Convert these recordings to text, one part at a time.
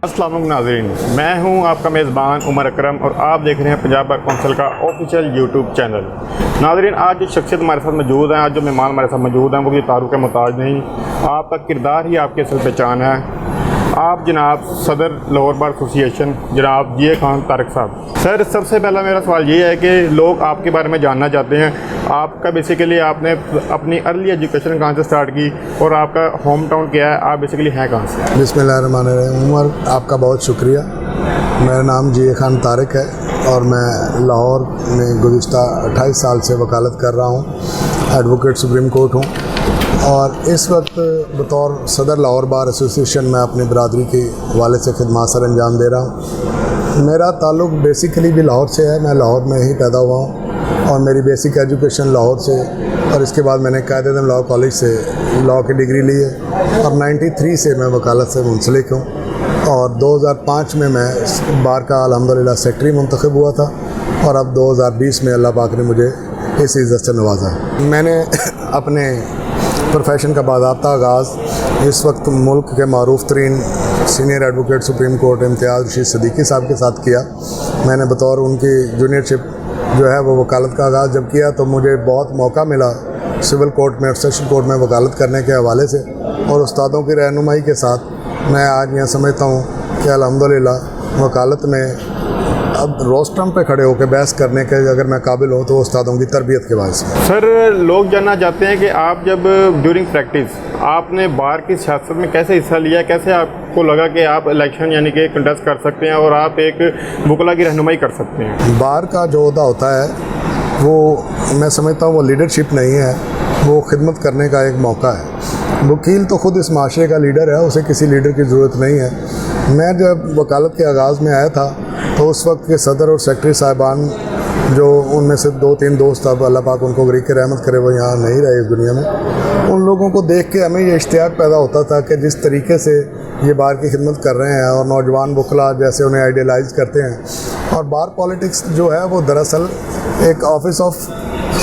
अस्सलाम वालेकुम नाज़रीन, मैं हूं आपका मेज़बान उमर अकरम और आप देख रहे हैं पंजाब बार कौंसिल का ऑफिशियल यूट्यूब चैनल। नाज़रीन, आज जो शख्सियत हमारे साथ मौजूद हैं, आज जो मेहमान हमारे साथ मौजूद हैं, वो किसी तारुफ के मोहताज नहीं, आपका किरदार ही आपकी असल पहचान है। आप जनाब सदर लाहौर बार एसोसिएशन जनाब जी खान तारिक साहब। सर, सबसे पहला मेरा सवाल ये है कि लोग आपके बारे में जानना चाहते हैं, आपका बेसिकली आपने अपनी अर्ली एजुकेशन कहाँ से स्टार्ट की और आपका होम टाउन क्या है, आप बेसिकली हैं कहाँ से? बिस्मिल्लाहिर्रहमानिर्रहीम। उमर, आपका बहुत शुक्रिया। मेरा नाम जी खान तारिक है और मैं लाहौर में गुज़िश्ता 28 साल से वकालत कर रहा हूँ। एडवोकेट सुप्रीम कोर्ट हूँ और इस वक्त बतौर सदर लाहौर बार एसोसिएशन में अपनी बरादरी के हवाले से खिदमत सर अंजाम दे रहा हूँ। मेरा ताल्लुक़ बेसिकली भी लाहौर से है, मैं लाहौर में ही पैदा हुआ हूँ और मेरी बेसिक एजुकेशन लाहौर से, और इसके बाद मैंने कायदे-ए-आज़म लॉ कॉलेज से लॉ की डिग्री ली है और 93 से मैं वकालत से मुंसलिक हूँ और 2005 में मैं बार का अल्हम्दुलिल्लाह सेक्रेटरी मुंतखब हुआ था और अब 2020 में अल्लाह पाक ने मुझे इस इज़्ज़त से नवाजा। मैंने अपने प्रोफेशन का बाज़ाब्ता आगाज़ इस वक्त मुल्क के मारूफ तरीन सीनियर एडवोकेट सुप्रीम कोर्ट इम्तियाज़ रशीद सिद्दीकी साहब के साथ किया। मैंने बतौर उनकी जूनियरशिप जो है वो वकालत का आगाज़ जब किया तो मुझे बहुत मौका मिला सिविल कोर्ट में और सेशन कोर्ट में वकालत करने के हवाले से, और उस्तादों की रहनुमाई के साथ मैं आज यहाँ समझता हूँ कि अल्हम्दुलिल्लाह वकालत में अब रोस्टम पे खड़े होकर बहस करने के अगर मैं काबिल हूँ तो उस्तादों की तरबियत के बाद से। सर, लोग जानना चाहते हैं कि आप जब ड्यूरिंग प्रैक्टिस आपने बार की सियासत में कैसे हिस्सा लिया, कैसे आपको लगा कि आप इलेक्शन यानी कि कंटेस्ट कर सकते हैं और आप एक वकला की रहनुमाई कर सकते हैं? बार का जो ओहदा होता है वो मैं समझता हूँ वो लीडरशिप नहीं है, वो खिदमत करने का एक मौका है। वकील तो ख़ुद इस माशरे का लीडर है, उसे किसी लीडर की ज़रूरत नहीं है। मैं जब वकालत के आगाज़ में आया था तो उस वक्त के सदर और सेक्रेटरी साहिबान, जो उनमें से 2-3 दोस्त, अब अल्लाह पाक उनको गरीब की रहमत करे, वो यहाँ नहीं रहे इस दुनिया में, उन लोगों को देख के हमें ये इश्तियाक पैदा होता था कि जिस तरीके से ये बार की खिदमत कर रहे हैं और नौजवान वकला जैसे उन्हें आइडियलाइज़ करते हैं, और बार पॉलिटिक्स जो है वो दरअसल एक ऑफिस ऑफ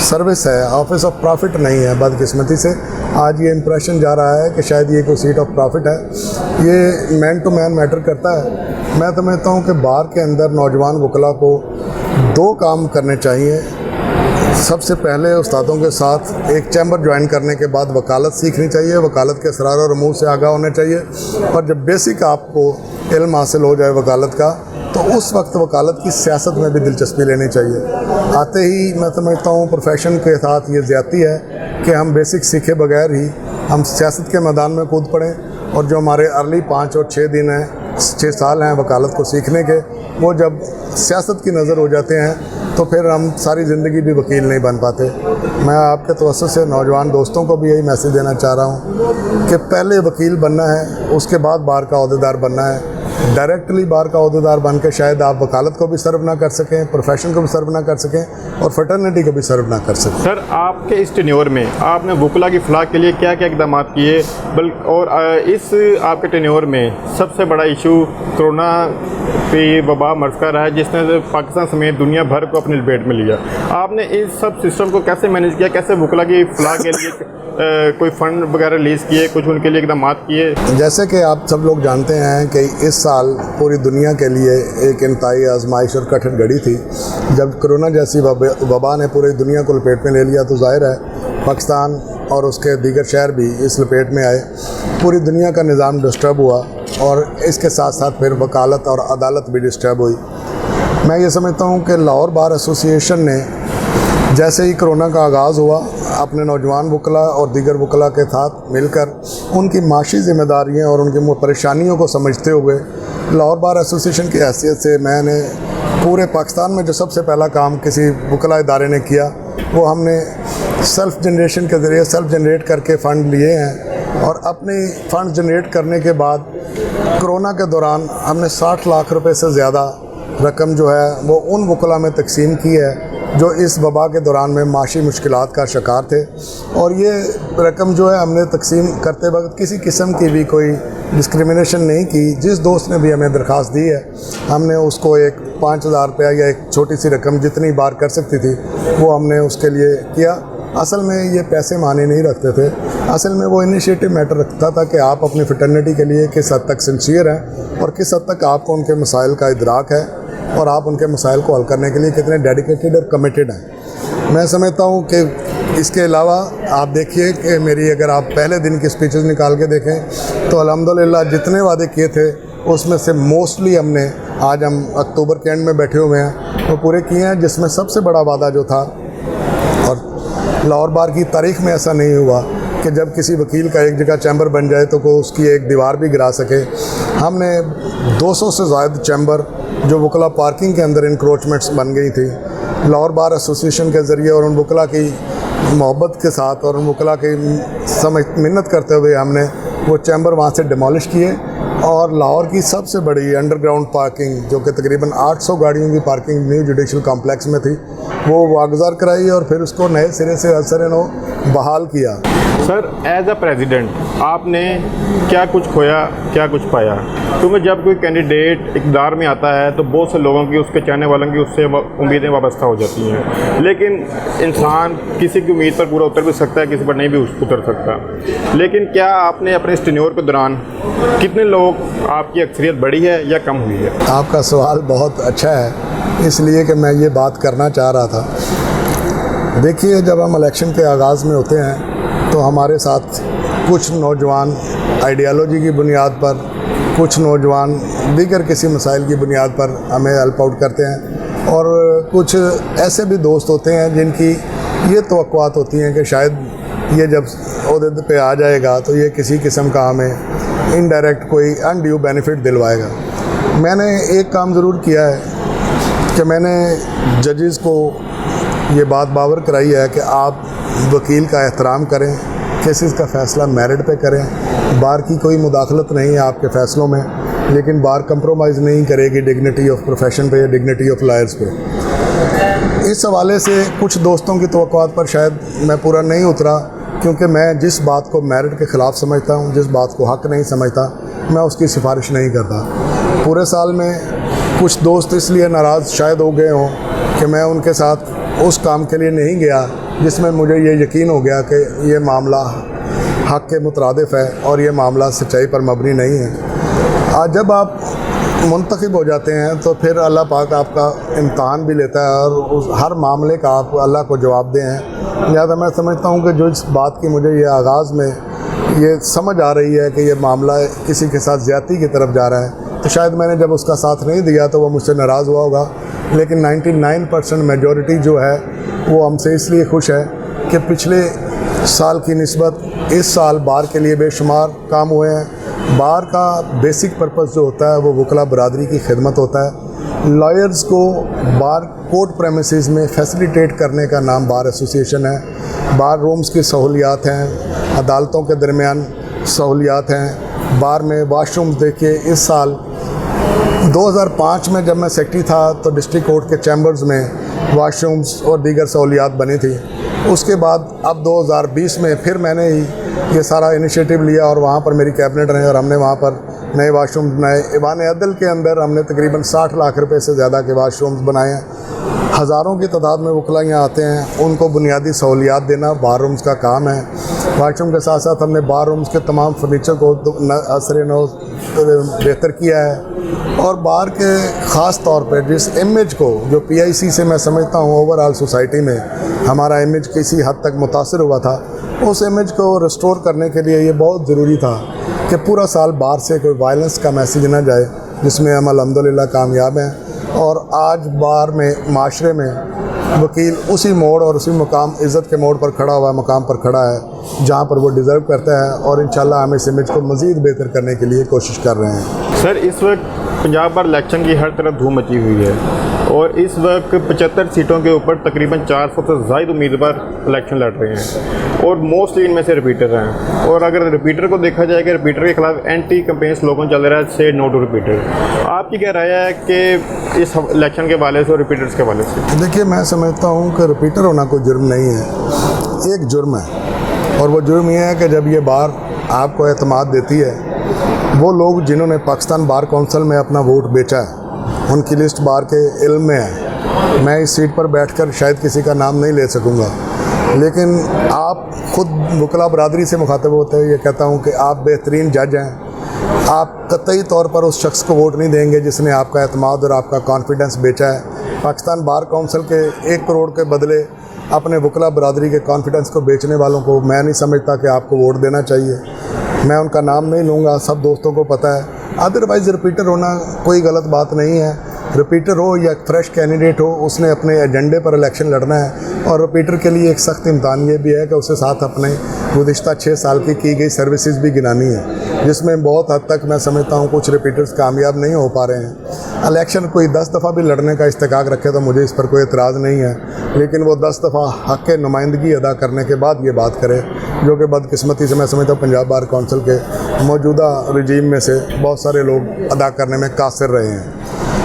सर्विस है, ऑफिस ऑफ प्रॉफिट नहीं है। बदकिस्मती से आज ये इम्प्रेशन जा रहा है कि शायद ये कोई सीट ऑफ प्रॉफिट है। ये मैन टू मैन मैटर करता है। मैं समझता हूँ कि बार के अंदर नौजवान वकला को 2 काम करने चाहिए। सबसे पहले उस्तादों के साथ एक चैम्बर ज्वाइन करने के बाद वकालत सीखनी चाहिए, वकालत के असरार और अमूर से आगाह होने चाहिए, और जब बेसिक आपको इल्म हासिल हो जाए वकालत का तो उस वक्त वकालत की सियासत में भी दिलचस्पी लेनी चाहिए। आते ही मैं समझता हूँ प्रोफेशन के साथ ये ज़्यादती है कि हम बेसिक सीखे बगैर ही हम सियासत के मैदान में कूद पड़ें, और जो हमारे अर्ली 5 और 6 दिन हैं, 6 साल हैं वकालत को सीखने के, वो जब सियासत की नज़र हो जाते हैं तो फिर हम सारी ज़िंदगी भी वकील नहीं बन पाते। मैं आपके तवज्जुह से नौजवान दोस्तों को भी यही मैसेज देना चाह रहा हूँ कि पहले वकील बनना है, उसके बाद बार का ओहदेदार बनना है। डायरेक्टली बार का ओहदेदार बन के शायद आप वकालत को भी सर्व ना कर सकें, प्रोफेशन को भी सर्व ना कर सकें और फटर्निटी को भी सर्व ना कर सकें। सर, आपके इस टेन्योर में आपने वकला की फलाह के लिए क्या क्या इकदाम किए, और इस आपके टेन्योर में सबसे बड़ा इशू कोरोना की वबा मर्ज़ का रहा है जिसने पाकिस्तान समेत दुनिया भर को अपनी लपेट में लिया। आपने इस सब सिस्टम को कैसे मैनेज किया, कैसे वकला की फलाह के लिए कोई फ़ंड वगैरह रिलीज़ किए, कुछ उनके लिए इकदाम किए? जैसे कि आप सब लोग जानते हैं कि इस साल पूरी दुनिया के लिए एक इंतहाई आजमाइश और कठिन घड़ी थी। जब कोरोना जैसी वबा ने पूरी दुनिया को लपेट में ले लिया तो जाहिर है पाकिस्तान और उसके दीगर शहर भी इस लपेट में आए। पूरी दुनिया का निज़ाम डिस्टर्ब हुआ और इसके साथ साथ फिर वकालत और अदालत भी डिस्टर्ब हुई। मैं ये समझता हूँ कि लाहौर बार एसोसिएशन ने जैसे ही कोरोना का आगाज़ हुआ अपने नौजवान वकला और दीगर वकला के साथ मिलकर उनकी माशी ज़िम्मेदारियाँ और उनकी परेशानियों को समझते हुए लाहौर बार एसोसिएशन की हैसियत से मैंने पूरे पाकिस्तान में जो सबसे पहला काम किसी वकला इदारे ने किया वो हमने सेल्फ़ जनरेशन के ज़रिए सेल्फ़ जनरेट करके फ़ंड लिए हैं, और अपने फ़ंड जनरेट करने के बाद कोरोना के दौरान हमने 60 लाख रुपए से ज़्यादा रकम जो है वो उन वकला में तकसीम की है जो इस वबा के दौरान में माशी मुश्किलात का शिकार थे। और ये रकम जो है हमने तकसीम करते वक्त किसी किस्म की भी कोई डिस्क्रिमिनेशन नहीं की। जिस दोस्त ने भी हमें दरख्वास्त दी है हमने उसको एक 5000 रुपया या एक छोटी सी रकम जितनी बार कर सकती थी वो हमने उसके लिए किया। असल में ये पैसे माने नहीं रखते थे। असल में वो इनिशिएटिव मैटर रखता था कि आप अपनी फ्रेटर्निटी के लिए किस हद तक सिंसियर हैं और किस हद तक आपको उनके मसाइल का इदराक है और आप उनके मसाइल को हल करने के लिए कितने डेडिकेटेड और कमिटेड हैं। मैं समझता हूँ कि इसके अलावा आप देखिए कि मेरी अगर आप पहले दिन की स्पीचेस निकाल के देखें तो अल्हम्दुलिल्लाह जितने वादे किए थे उसमें से मोस्टली हमने, आज हम अक्टूबर के एंड में बैठे हुए हैं, वो पूरे किए हैं। जिसमें सबसे बड़ा वादा जो था, और लाहौर बार की तारीख में ऐसा नहीं हुआ कि जब किसी वकील का एक जगह चैम्बर बन जाए तो को उसकी एक दीवार भी गिरा सके। हमने 200 से ज़ायद चैम्बर जो वकला पार्किंग के अंदर इंक्रोचमेंट्स बन गई थी, लाहौर बार एसोसिएशन के ज़रिए और उन वकला की मोहब्बत के साथ और उन वकला की मिन्नत करते हुए हमने वो चैम्बर वहाँ से डिमोलिश किए और लाहौर की सबसे बड़ी अंडरग्राउंड पार्किंग जो कि तकरीबन 800 गाड़ियों की पार्किंग न्यू जुडिशल कॉम्प्लेक्स में थी, वो वागुज़ार कराई और फिर उसको नए सिरे से असरनो बहाल किया। सर, एज अ प्रेसिडेंट आपने क्या कुछ खोया, क्या कुछ पाया? क्योंकि जब कोई कैंडिडेट इक़्तिदार में आता है तो बहुत से लोगों की, उसके चाहने वालों की उससे उम्मीदें वाबस्ता हो जाती हैं, लेकिन इंसान किसी की उम्मीद पर पूरा उतर भी सकता है, किसी पर नहीं भी उतर सकता। लेकिन क्या आपने अपने इस टेन्योर के दौरान कितने लोग आपकी अक्सरियत बढ़ी है या कम हुई है? आपका सवाल बहुत अच्छा है, इसलिए कि मैं ये बात करना चाह रहा था। देखिए, जब हम इलेक्शन के आगाज़ में होते हैं तो हमारे साथ कुछ नौजवान आइडियालॉजी की बुनियाद पर, कुछ नौजवान दीगर किसी मसाइल की बुनियाद पर हमें हेल्प आउट करते हैं और कुछ ऐसे भी दोस्त होते हैं जिनकी ये तवक्कुआत होती हैं कि शायद ये जब ओहदे पे आ जाएगा तो ये किसी किस्म का हमें इनडायरेक्ट कोई अनड्यू बेनिफिट दिलवाएगा। मैंने एक काम ज़रूर किया है कि मैंने जजेस को ये बात बावर कराई है कि आप वकील का एहतराम करें, केसेस का फ़ैसला मेरिट पे करें। बार की कोई मुदाखलत नहीं है आपके फ़ैसलों में, लेकिन बार कंप्रोमाइज़ नहीं करेगी डिग्निटी ऑफ प्रोफेशन पे या डिग्निटी ऑफ लॉयर्स पे। इस हवाले से कुछ दोस्तों की तवक्कुआत पर शायद मैं पूरा नहीं उतरा, क्योंकि मैं जिस बात को मेरिट के ख़िलाफ़ समझता हूँ, जिस बात को हक़ नहीं समझता, मैं उसकी सिफारिश नहीं करता। पूरे साल में कुछ दोस्त इसलिए नाराज़ शायद हो गए हों कि मैं उनके साथ उस काम के लिए नहीं गया जिसमें मुझे ये यकीन हो गया कि ये मामला हक़ के मुतरादिफ है और ये मामला सच्चाई पर मबनी नहीं है। आज जब आप मुंतखब हो जाते हैं तो फिर अल्लाह पाक आपका इम्तहान भी लेता है और उस हर मामले का आप अल्लाह को जवाब दें हैं। लिहाजा मैं समझता हूँ कि जो इस बात की मुझे ये आगाज़ में ये समझ आ रही है कि ये मामला किसी के साथ ज़्यादती की तरफ जा रहा है, तो शायद मैंने जब उसका साथ नहीं दिया तो वो मुझसे नाराज़ हुआ होगा। लेकिन 99% मेजॉरिटी जो है वो हमसे इसलिए खुश है कि पिछले साल की निस्बत इस साल बार के लिए बेशुमार काम हुए हैं। बार का बेसिक पर्पस जो होता है वो वकला बरादरी की खिदमत होता है। लॉयर्स को बार कोर्ट प्रेमिसेस में फैसिलिटेट करने का नाम बार एसोसिएशन है। बार रूम्स की सहूलियात हैं, अदालतों के दरमियान सहूलियात हैं। बार में वाशरूम्स देखिए, इस साल 2005 में जब मैं सेक्रेटरी था तो डिस्ट्रिक्ट कोर्ट के चैम्बर्स में वाशरूम्स और दीगर सहूलियात बनी थी। उसके बाद अब 2020 में फिर मैंने ही ये सारा इनिशिएटिव लिया और वहाँ पर मेरी कैबिनेट रही और हमने वहाँ पर नए वाशरूम बनाए। ईवान अदल के अंदर हमने तकरीबन 60 लाख रुपए से ज़्यादा के वाशरूम्स बनाए हैं। हज़ारों की तादाद में वकला यहाँ आते हैं, उनको बुनियादी सहूलियात देना बार रूम्स का काम है। वाशरूम के साथ साथ हमने बार रूम्स के तमाम फर्नीचर को असर नो बेहतर किया है और बार के ख़ास तौर पर जिस इमेज को जो PIC से मैं समझता हूँ ओवरऑल सोसाइटी में हमारा इमेज किसी हद तक मुतासर हुआ था, उस इमेज को रिस्टोर करने के लिए ये बहुत ज़रूरी था कि पूरा साल बार से कोई वायलेंस का मैसेज ना जाए, जिसमें हम अल्हम्दुलिल्लाह कामयाब हैं। और आज बार में माशरे में वकील उसी मोड़ और उसी मुकाम इज़्ज़त के मोड़ पर खड़ा हुआ मकाम पर खड़ा है जहाँ पर वो डिज़र्व करता है और इंशाल्लाह हम इस इमेज को मज़ीद बेहतर करने के लिए कोशिश कर रहे हैं। सर, इस वक्त पंजाब बार इलेक्शन की हर तरफ धूम मची हुई है और इस वक्त 75 सीटों के ऊपर तकरीबन 400 से ज़ायद उम्मीदवार इलेक्शन लड़ रहे हैं और मोस्टली इनमें से रिपीटर हैं। और अगर रिपीटर को देखा जाए कि रिपीटर के खिलाफ एंटी कैंपेन स्लोगन चल रहा है, से नो टू रिपीटर। आपकी क्या राय है कि इस इलेक्शन के हवाले से और रिपीटर्स के हवाले से? देखिए, मैं समझता हूँ कि रिपीटर होना कोई जुर्म नहीं है, एक जुर्म है और वो जुर्म ये है कि जब ये बार आपको एतमाद देती है, वो लोग जिन्होंने पाकिस्तान बार कौंसिल में अपना वोट बेचा है उनकी लिस्ट बार के इल्म में है। मैं इस सीट पर बैठकर शायद किसी का नाम नहीं ले सकूंगा, लेकिन आप खुद वकला बरादरी से मुखातब होते हैं, ये कहता हूँ कि आप बेहतरीन जज हैं। आप कतई तौर पर उस शख्स को वोट नहीं देंगे जिसने आपका एतमाद और आपका कॉन्फिडेंस बेचा है। पाकिस्तान बार काउंसिल के 1 करोड़ के बदले अपने वकला बरादरी के कॉन्फिडेंस को बेचने वालों को मैं नहीं समझता कि आपको वोट देना चाहिए। मैं उनका नाम नहीं लूँगा, सब दोस्तों को पता है। अदरवाइज़ रिपीटर होना कोई गलत बात नहीं है। रिपीटर हो या फ्रेश कैंडिडेट हो, उसने अपने एजेंडे पर इलेक्शन लड़ना है। और रिपीटर के लिए एक सख्त इम्तहान ये भी है कि उसे साथ अपने गुज़िश्ता 6 साल की गई सर्विसेज भी गिनानी है, जिसमें बहुत हद तक मैं समझता हूँ कुछ रिपीटर्स कामयाब नहीं हो पा रहे हैं। इलेक्शन कोई 10 दफ़ा भी लड़ने का इस्तेकाक रखे तो मुझे इस पर कोई एतराज़ नहीं है, लेकिन वो 10 दफ़ा हक़ नुमाइंदगी अदा करने के बाद ये बात करे, जो कि बदकिस्मती से मैं समझता हूँ पंजाब बार काउंसिल के मौजूदा रजीम में से बहुत सारे लोग अदा करने में कासिर रहे हैं।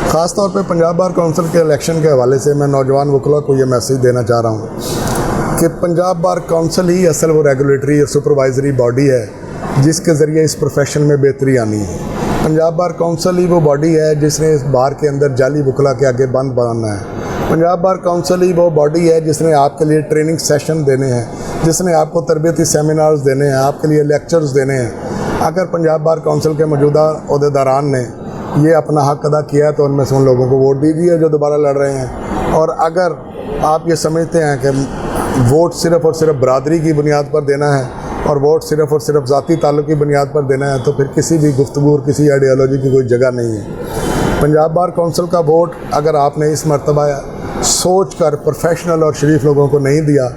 ख़ास तौर पे पंजाब बार काउंसिल के इलेक्शन के हवाले से मैं नौजवान वकला को ये मैसेज देना चाह रहा हूँ कि पंजाब बार काउंसिल ही असल वो रेगुलेटरी और सुपरवाइजरी बॉडी है जिसके ज़रिए इस प्रोफेशन में बेहतरी आनी है। पंजाब बार काउंसिल ही वो बॉडी है जिसने इस बार के अंदर जाली वकला के आगे बंद बनाना है। पंजाब बार काउंसिल ही वो बॉडी है जिसने आपके लिए ट्रेनिंग सेशन देने हैं, जिसने आपको तरबियती सेमिनार्स देने हैं, आपके लिए लेक्चर्स देने हैं। अगर पंजाब बार काउंसिल के मौजूदा अहदेदारान ने ये अपना हक़ अदा किया है तो उनमें से उन लोगों को वोट दीजिए जो दोबारा लड़ रहे हैं। और अगर आप ये समझते हैं कि वोट सिर्फ़ और सिर्फ बरादरी की बुनियाद पर देना है और वोट सिर्फ़ और सिर्फ ज़ाती ताल्लुक़ की बुनियाद पर देना है तो फिर किसी भी गुफ्तगू और किसी आइडियोलॉजी की कोई जगह नहीं है। पंजाब बार काउंसिल का वोट अगर आपने इस मरतबा सोच कर प्रोफेशनल और शरीफ लोगों को नहीं दिया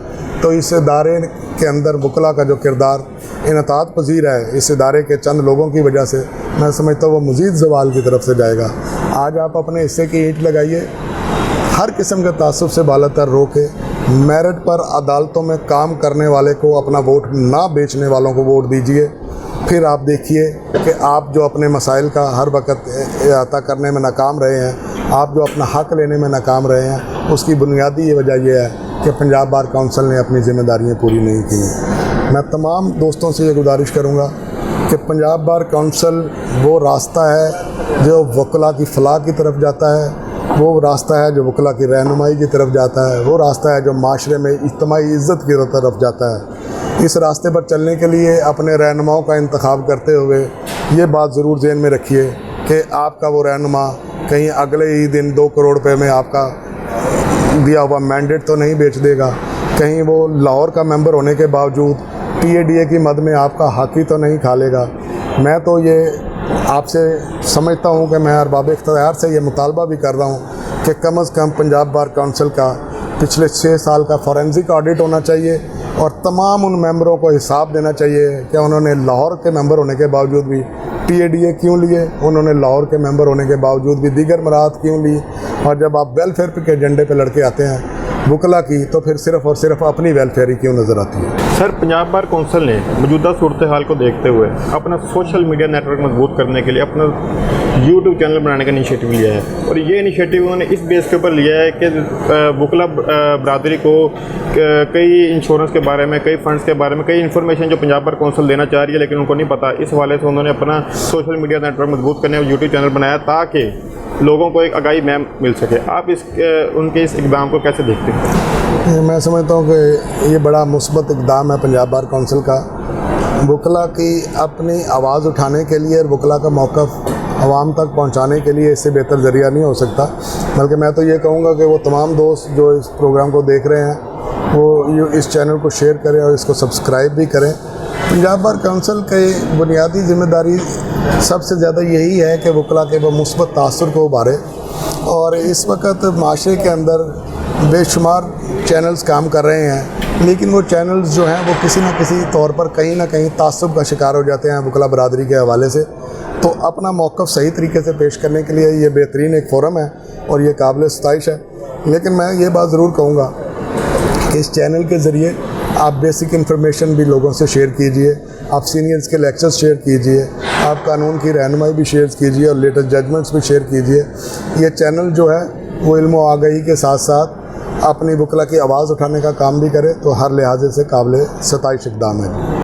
तो इस इदारे के अंदर वकला का जो किरदार इनतात पजीर है, इस इदारे के चंद लोगों की वजह से मैं समझता हूँ वो मज़ीद ज़वाल की तरफ से जाएगा। आज आप अपने हिस्से की ईंट लगाइए, हर किस्म के तासुब से बालातर रोके, मेरिट पर अदालतों में काम करने वाले को अपना वोट ना बेचने वालों को वोट दीजिए। फिर आप देखिए कि आप जो अपने मसाइल का हर वक्त अहता करने में नाकाम रहे हैं, आप जो अपना हक़ लेने में नाकाम रहे हैं, उसकी बुनियादी ये वजह यह है कि पंजाब बार काउंसिल ने अपनी ज़िम्मेदारियाँ पूरी नहीं की हैं। मैं तमाम दोस्तों से ये गुजारिश करूँगा कि पंजाब बार काउंसिल वो रास्ता है जो वकला की फ़लाह की तरफ जाता है, वो रास्ता है जो वकला की रहनुमाई की तरफ जाता है, वो रास्ता है जो माशरे में इज्तिमाई इज़्ज़त की तरफ जाता है। इस रास्ते पर चलने के लिए अपने रहनुमाओं का इंतखाब करते हुए ये बात ज़रूर ज़हन में रखिए कि आपका वो रहनुमा कहीं अगले ही दिन 2 करोड़ रुपये में आपका दिया हुआ मैंडेट तो नहीं बेच देगा, कहीं वो लाहौर का मेंबर होने के बावजूद PADA की मद में आपका हक़ ही तो नहीं खा लेगा। मैं तो ये आपसे समझता हूँ कि मैं अरबाब इख्तियार से ये मुतालबा भी कर रहा हूँ कि कम अज़ कम पंजाब बार काउंसिल का पिछले 6 साल का फॉरेंसिक ऑडिट होना चाहिए और तमाम उन मेंबरों को हिसाब देना चाहिए कि उन्होंने लाहौर के मेंबर होने के बावजूद भी PADA क्यों लिए, उन्होंने लाहौर के मेंबर होने के बावजूद भी दीगर मराहत क्यों ली। और जब आप वेलफेयर के एजेंडे पे लड़के आते हैं वकला की तो फिर सिर्फ़ और सिर्फ अपनी वेलफेयर ही क्यों नज़र आती है। सर, पंजाब बार काउंसिल ने मौजूदा सूरत हाल को देखते हुए अपना सोशल मीडिया नेटवर्क मजबूत करने के लिए अपना YouTube चैनल बनाने का इनिशिएटिव लिया है और ये इनिशिएटिव उन्होंने इस बेस के ऊपर लिया है कि वकला बरादरी को कई इंश्योरेंस के बारे में, कई फंड्स के बारे में, कई इन्फॉर्मेशन जो पंजाब बार काउंसिल देना चाह रही है लेकिन उनको नहीं पता। इस हवाले से उन्होंने अपना सोशल मीडिया नेटवर्क मजबूत करने और YouTube चैनल बनाया ताकि लोगों को एक आगाही में मिल सके। आप उनके इस इक़दाम को कैसे देखते हैं? मैं समझता हूँ कि ये बड़ा मुस्बत इक़दाम है पंजाब बार काउंसिल का। वकला की अपनी आवाज़ उठाने के लिए और वकला का मौक़िफ़ आवाम तक पहुँचाने के लिए इससे बेहतर ज़रिया नहीं हो सकता। बल्कि मैं तो ये कहूँगा कि वो तमाम दोस्त जो इस प्रोग्राम को देख रहे हैं वो इस चैनल को शेयर करें और इसको सब्सक्राइब भी करें। पंजाब बार काउंसिल की बुनियादी ज़िम्मेदारी सबसे ज़्यादा यही है कि वकला के वो मुस्बत तासुर को उभारे। और इस वक्त माशरे के अंदर बेशुमार चैनल्स काम कर रहे हैं लेकिन वो चैनल्स जो हैं वो किसी न किसी तौर पर कहीं ना कहीं तासुब का शिकार हो जाते हैं वकला बरादरी के हवाले से। तो अपना मौक़िफ़ सही तरीके से पेश करने के लिए ये बेहतरीन एक फ़ोरम है और ये काबिल सताइश है। लेकिन मैं ये बात ज़रूर कहूँगा कि इस चैनल के ज़रिए आप बेसिक इन्फॉर्मेशन भी लोगों से शेयर कीजिए, आप सीनियर्स के लेक्चर्स शेयर कीजिए, आप कानून की रहनुमाई भी शेयर कीजिए और लेटेस्ट जजमेंट्स भी शेयर कीजिए। ये चैनल जो है वो इल्म व आगाही के साथ साथ अपनी वकला की आवाज़ उठाने का काम भी करे तो हर लिहाजे से काबिल सताइश इक़दाम है।